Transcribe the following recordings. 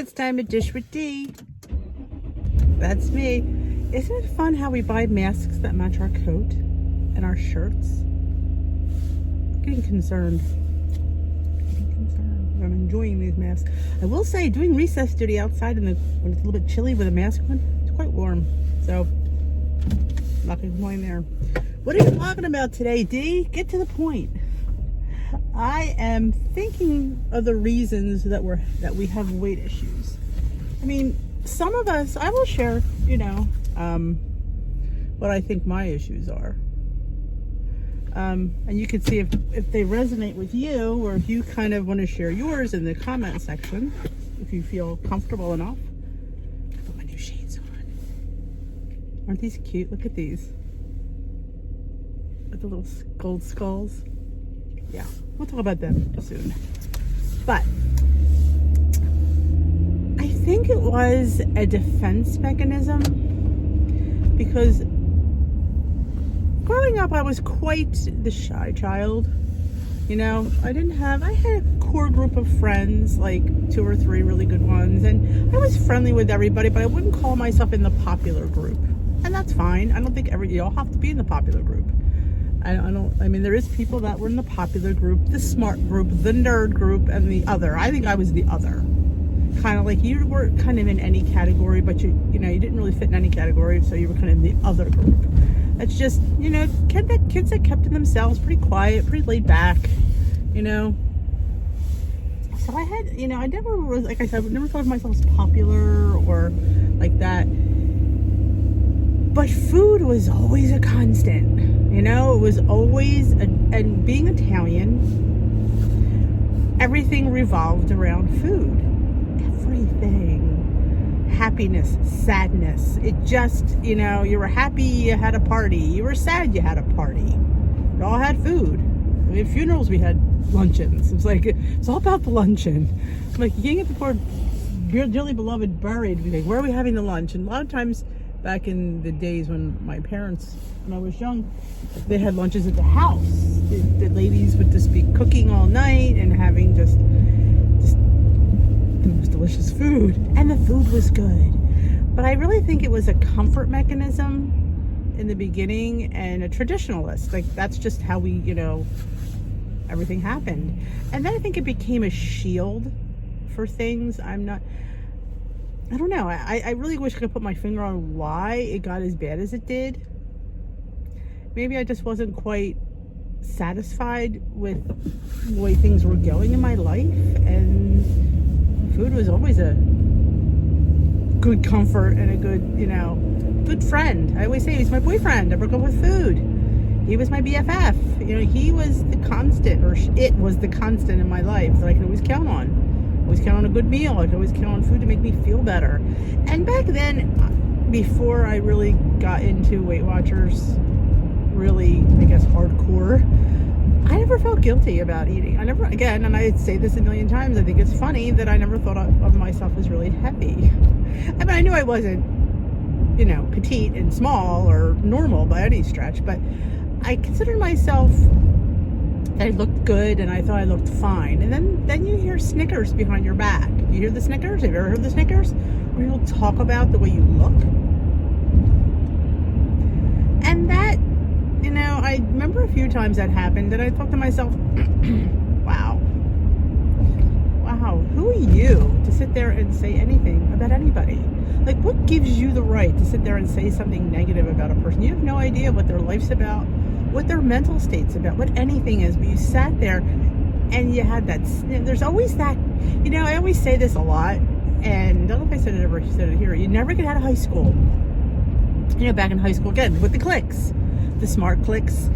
it's time to dish with D. That's me. Isn't it fun how we buy masks that match our coat and our shirts? Getting concerned. I'm enjoying these masks. I will say, doing recess duty outside when it's a little bit chilly with a mask on, it's quite warm. So, not gonna complain there. What are you talking about today, D? Get to the point. I am thinking of the reasons that we have weight issues. I mean, some of us, I will share, what I think my issues are. And you can see if they resonate with you, or if you kind of want to share yours in the comment section, if you feel comfortable enough. I put my new shades on. Aren't these cute? Look at these. With the little gold skulls. Yeah, we'll talk about them soon. But I think it was a defense mechanism, because growing up I was quite the shy child. I had a core group of friends, like 2 or 3 really good ones, and I was friendly with everybody, but I wouldn't call myself in the popular group. And that's fine. I don't think you all have to be in the popular group. I mean, there is people that were in the popular group, the smart group, the nerd group, and the other. I think I was the other. Kind of like you were kind of in any category, but you didn't really fit in any category, so you were kind of in the other group. It's just, kids that kept to themselves, pretty quiet, pretty laid back, So I had, I never was, like I said, I never thought of myself as popular or like that. But food was always a constant. It was always, and being Italian, everything revolved around food. Everything. Happiness, sadness. It just, you were happy, you had a party. You were sad, you had a party. We all had food. I mean, funerals, we had luncheons. It's all about the luncheon. I'm like, you can't get the poor dearly beloved buried. Like, where are we having the lunch? And a lot of times, back in the days when my parents, when I was young, they had lunches at the house. The ladies would just be cooking all night and having just the most delicious food. And the food was good. But I really think it was a comfort mechanism in the beginning and a traditionalist. Like, that's just how we, everything happened. And then I think it became a shield for things. I don't know. I really wish I could put my finger on why it got as bad as it did. Maybe I just wasn't quite satisfied with the way things were going in my life, and food was always a good comfort and a good, good friend. I always say he's my boyfriend. I broke up with food. He was my BFF. He was the constant, or it was the constant in my life that I could always count on. Always count on a good meal. I could always count on food to make me feel better. And back then, before I really got into Weight Watchers, really, I guess, hardcore, I never felt guilty about eating. And I say this a million times, I think it's funny that I never thought of myself as really heavy. I mean, I knew I wasn't, petite and small or normal by any stretch, but I considered myself, I looked good and I thought I looked fine. And then you hear snickers behind your back. You hear the snickers? Have you ever heard the snickers? Where you'll talk about the way you look. And that, I remember a few times that happened, and I thought to myself, wow, who are you to sit there and say anything about anybody? Like, what gives you the right to sit there and say something negative about a person? You have no idea what their life's about, what their mental state's about, what anything is. But you sat there and you had that, there's always that, I always say this a lot, and I don't know if I said it here, you never get out of high school. Back in high school, again, with the cliques, the smart cliques,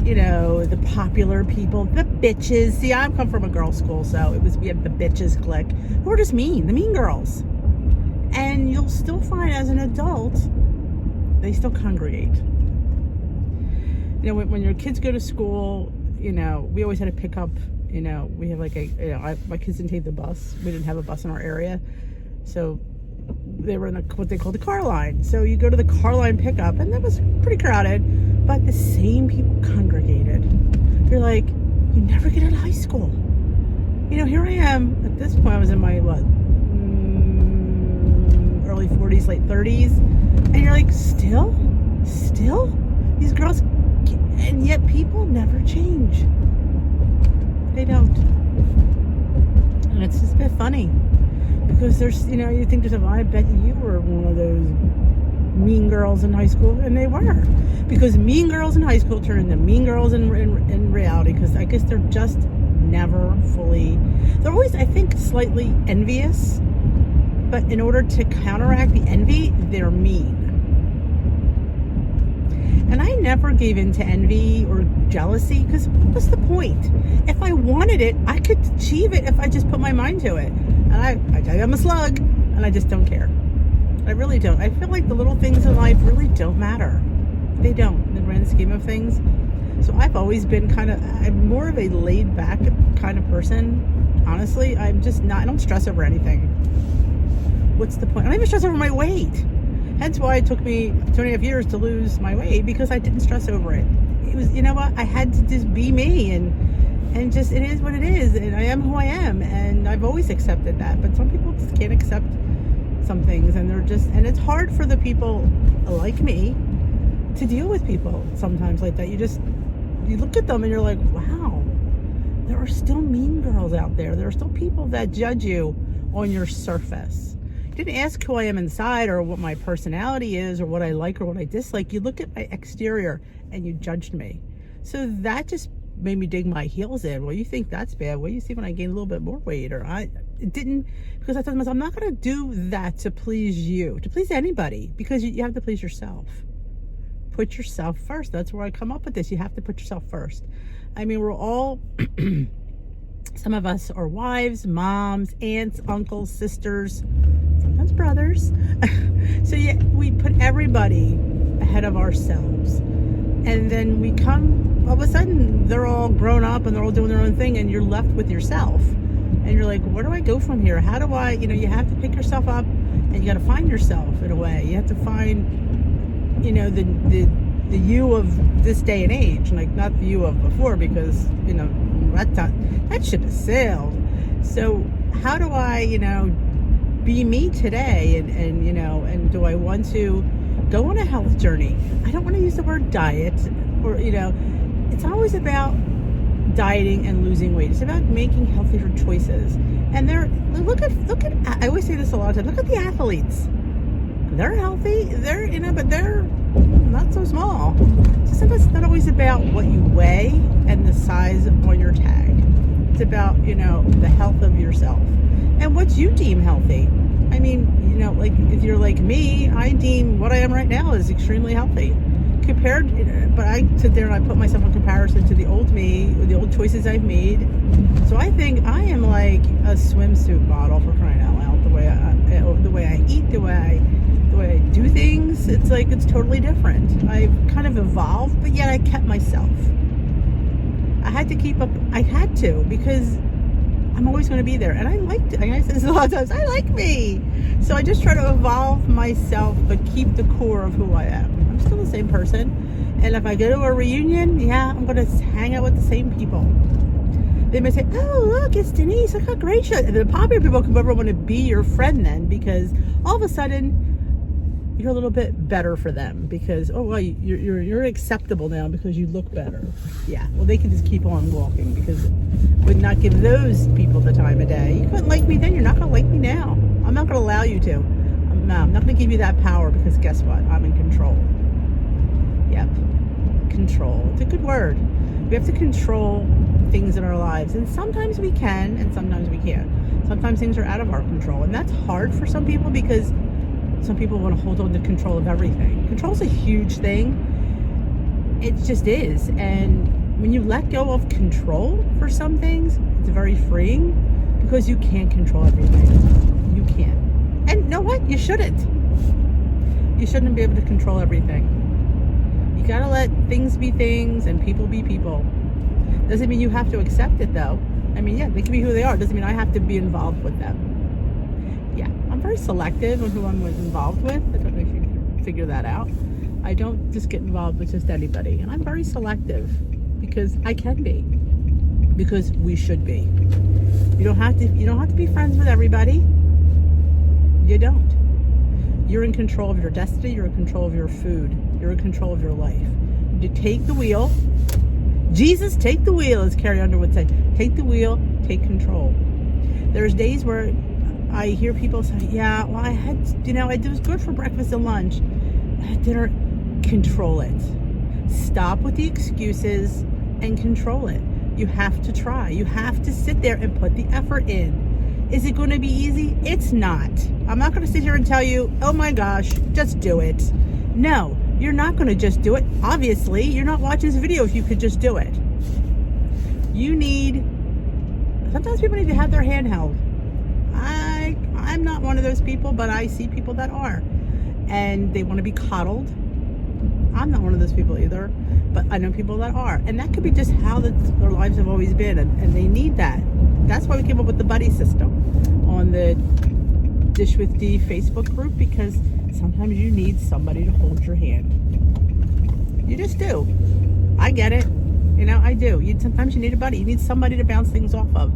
the popular people, the bitches. See, I come from a girls' school, so we had the bitches clique, who were just mean, the mean girls. And you'll still find as an adult, they still congregate. When your kids go to school, we always had to pick up, we have like my kids didn't take the bus. We didn't have a bus in our area. So they were in what they call the car line. So you go to the car line pickup, and that was pretty crowded, but the same people congregated. They're like, you never get out of high school. Here I am, at this point I was in my, early 40s, late 30s. And you're like, still? These girls, and yet people never change. They don't. And it's just a bit funny. Because there's, you think to yourself, I bet you were one of those mean girls in high school. And they were. Because mean girls in high school turn into mean girls in reality. Because I guess they're just never fully, they're always, I think, slightly envious. But in order to counteract the envy, they're mean. And I never gave in to envy or jealousy, because what's the point? If I wanted it, I could achieve it if I just put my mind to it. And I tell you, I'm a slug, and I just don't care. I really don't. I feel like the little things in life really don't matter. They don't, in the grand scheme of things. So I've always been I'm more of a laid back kind of person. Honestly, I don't stress over anything. What's the point? I don't even stress over my weight. Hence why it took me 2.5 years to lose my weight, because I didn't stress over it. It was, I had to just be me, and just, it is what it is, and I am who I am, and I've always accepted that. But some people just can't accept some things, and and it's hard for the people like me to deal with people sometimes like that. You look at them and you're like, wow, there are still mean girls out there. There are still people that judge you on your surface. You didn't ask who I am inside, or what my personality is, or what I like or what I dislike. You looked at my exterior and you judged me. So that just made me dig my heels in. Well, you think that's bad? Well, you see when I gained a little bit more weight, or it didn't, because I thought to myself, I'm not going to do that to please you, to please anybody, because you have to please yourself. Put yourself first. That's where I come up with this. You have to put yourself first. I mean, we're all, some of us are wives, moms, aunts, uncles, sisters, sometimes brothers. So yeah, we put everybody ahead of ourselves. And then we come, all of a sudden, they're all grown up and they're all doing their own thing, and you're left with yourself. And you're like, where do I go from here? How do I, you have to pick yourself up, and you got to find yourself in a way. You have to find, the you of this day and age, like not the you of before, because, that ship has sailed. So how do I, be me today? And do I want to go on a health journey? I don't want to use the word diet, or, it's always about dieting and losing weight. It's about making healthier choices. And look at, I always say this a lot of times, look at the athletes. They're healthy, but they're not so small. So sometimes it's not always about what you weigh and the size on your tag. It's about, the health of yourself and what you deem healthy. I mean, like if you're like me, I deem what I am right now is extremely healthy. But I sit there and I put myself in comparison to the old me, or the old choices I've made. So I think I am like a swimsuit model, for crying out loud. The way I eat, the way I do things, it's like it's totally different. I've kind of evolved, but yet I kept myself. I had to keep up. I had to, because I'm always going to be there. And I liked it. I say this a lot of times. I like me. So I just try to evolve myself, but keep the core of who I am. I'm still the same person. And if I go to a reunion, yeah, I'm going to hang out with the same people. They may say, oh, look, it's Denise. Look how great she is. And the popular people come over and want to be your friend then, because all of a sudden, you're a little bit better for them, because, oh, well, you're acceptable now because you look better. Yeah, well, they can just keep on walking, because would not give those people the time of day. You couldn't like me then, you're not going to like me now. I'm not going to allow you to. I'm not going to give you that power, because guess what? I'm in control. Yep, control. It's a good word. We have to control things in our lives, and sometimes we can, and sometimes we can't. Sometimes things are out of our control, and that's hard for some people, because some people want to hold on to control of everything. Control is a huge thing. It just is. And when you let go of control for some things, it's very freeing, because you can't control everything. You can't. And you know what? You shouldn't. You shouldn't be able to control everything. You gotta let things be things and people be people. Doesn't mean you have to accept it, though. I mean, yeah, they can be who they are. Doesn't mean I have to be involved with them. Yeah, I'm very selective on who I'm involved with. I don't know if you can figure that out. I don't just get involved with just anybody. And I'm very selective, because I can be. Because we should be. You don't have to be friends with everybody. You don't. You're in control of your destiny. You're in control of your food. You're in control of your life. You take the wheel. Jesus, take the wheel, as Carrie Underwood said. Take the wheel, take control. There's days where I hear people say, yeah, well, I had, it was good for breakfast and lunch. At dinner, control it. Stop with the excuses and control it. You have to try. You have to sit there and put the effort in. Is it going to be easy? It's not. I'm not going to sit here and tell you, oh my gosh, just do it. No, you're not going to just do it. Obviously, you're not watching this video if you could just do it. Sometimes people need to have their hand held. I'm not one of those people, but I see people that are. And they want to be coddled. I'm not one of those people either, but I know people that are. And that could be just how their lives have always been, and they need that. That's why we came up with the buddy system on the Dish with D Facebook group, because sometimes you need somebody to hold your hand. You just do. I get it. I do. Sometimes you need a buddy. You need somebody to bounce things off of.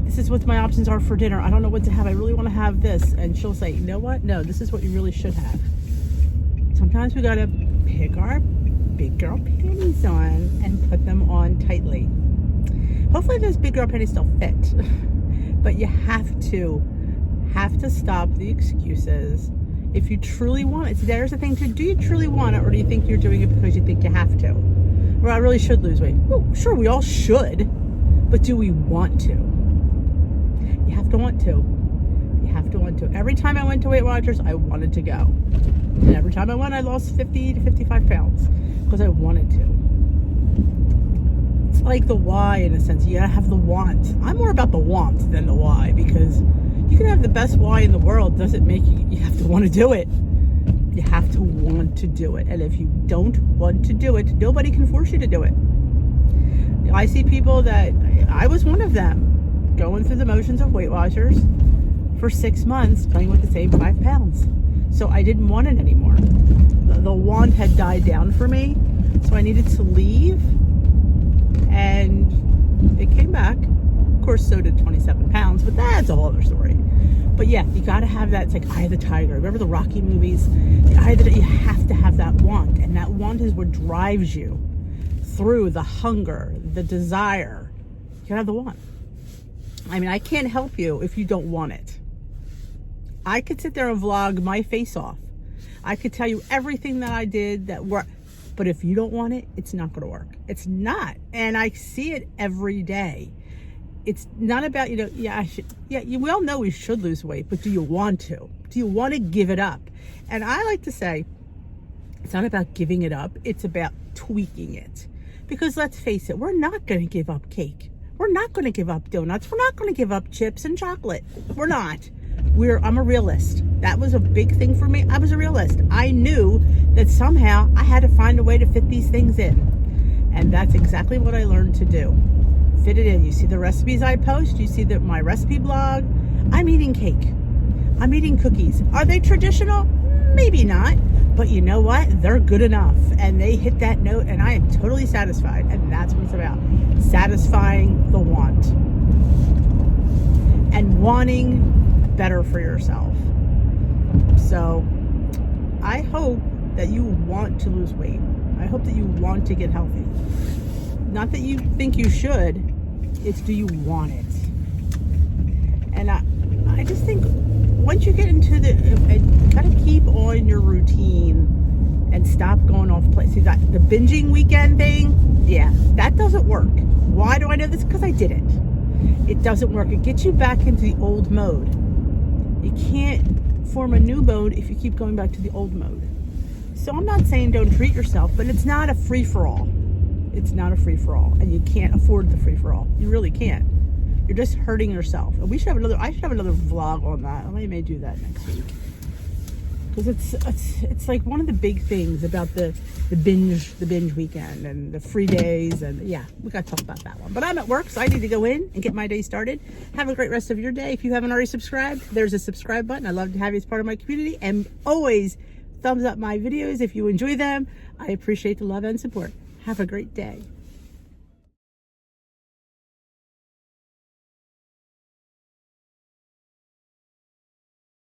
This is what my options are for dinner. I don't know what to have. I really want to have this. And she'll say, you know what? No, this is what you really should have. Sometimes we got to pick our big girl panties on and put them on tightly. Hopefully those big girl panties still fit. But you have to stop the excuses. If you truly want it, there's the thing too. Do you truly want it, or do you think you're doing it because you think you have to? Well, I really should lose weight. Well, sure, we all should. But do we want to? You have to want to. You have to want to. Every time I went to Weight Watchers, I wanted to go. And every time I went, I lost 50 to 55 pounds because I wanted to. It's like the why, in a sense. You gotta have the want. I'm more about the want than the why, because you can have the best why in the world. Doesn't make you have to want to do it. You have to want to do it. And if you don't want to do it, nobody can force you to do it. I see people that, I was one of them, going through the motions of Weight Watchers for 6 months, playing with the same 5 pounds. So I didn't want it anymore. The want had died down for me, so I needed to leave, and it came back. Of course, so did 27 pounds, but that's a whole other story. But yeah, you gotta have that. It's like Eye of the Tiger. Remember the Rocky movies? You have to have that want, and that want is what drives you through the hunger, the desire. You gotta have the want. I mean, I can't help you if you don't want it. I could sit there and vlog my face off. I could tell you everything that I did that worked. But if you don't want it, it's not going to work. It's not. And I see it every day. It's not about, we all know we should lose weight, but do you want to? Do you want to give it up? And I like to say, it's not about giving it up. It's about tweaking it. Because let's face it, we're not going to give up cake. We're not going to give up donuts. We're not going to give up chips and chocolate. We're not. I'm a realist. That was a big thing for me. I was a realist. I knew that somehow I had to find a way to fit these things in. And that's exactly what I learned to do. Fit it in. You see the recipes I post. You see my recipe blog. I'm eating cake. I'm eating cookies. Are they traditional? Maybe not. But you know what? They're good enough. And they hit that note, and I am totally satisfied. And that's what it's about. Satisfying the want. And wanting better for yourself. So I hope that you want to lose weight. I hope that you want to get healthy. Not that you think you should, it's do you want it? And I just think once you get into you gotta keep on your routine and stop going off place. See, that the binging weekend thing, yeah, that doesn't work. Why do I know this? Because I did it. It doesn't work. It gets you back into the old mode. You can't form a new mode if you keep going back to the old mode. So I'm not saying don't treat yourself, but it's not a free-for-all. It's not a free-for-all, and you can't afford the free-for-all. You really can't. You're just hurting yourself. And I should have another vlog on that. I may do that next week. Because it's like one of the big things about the binge weekend and the free days, and yeah, we got to talk about that one. But I'm at work, so I need to go in and get my day started. Have a great rest of your day. If you haven't already subscribed, there's a subscribe button. I'd love to have you as part of my community, and always thumbs up my videos if you enjoy them. I appreciate the love and support. Have a great day.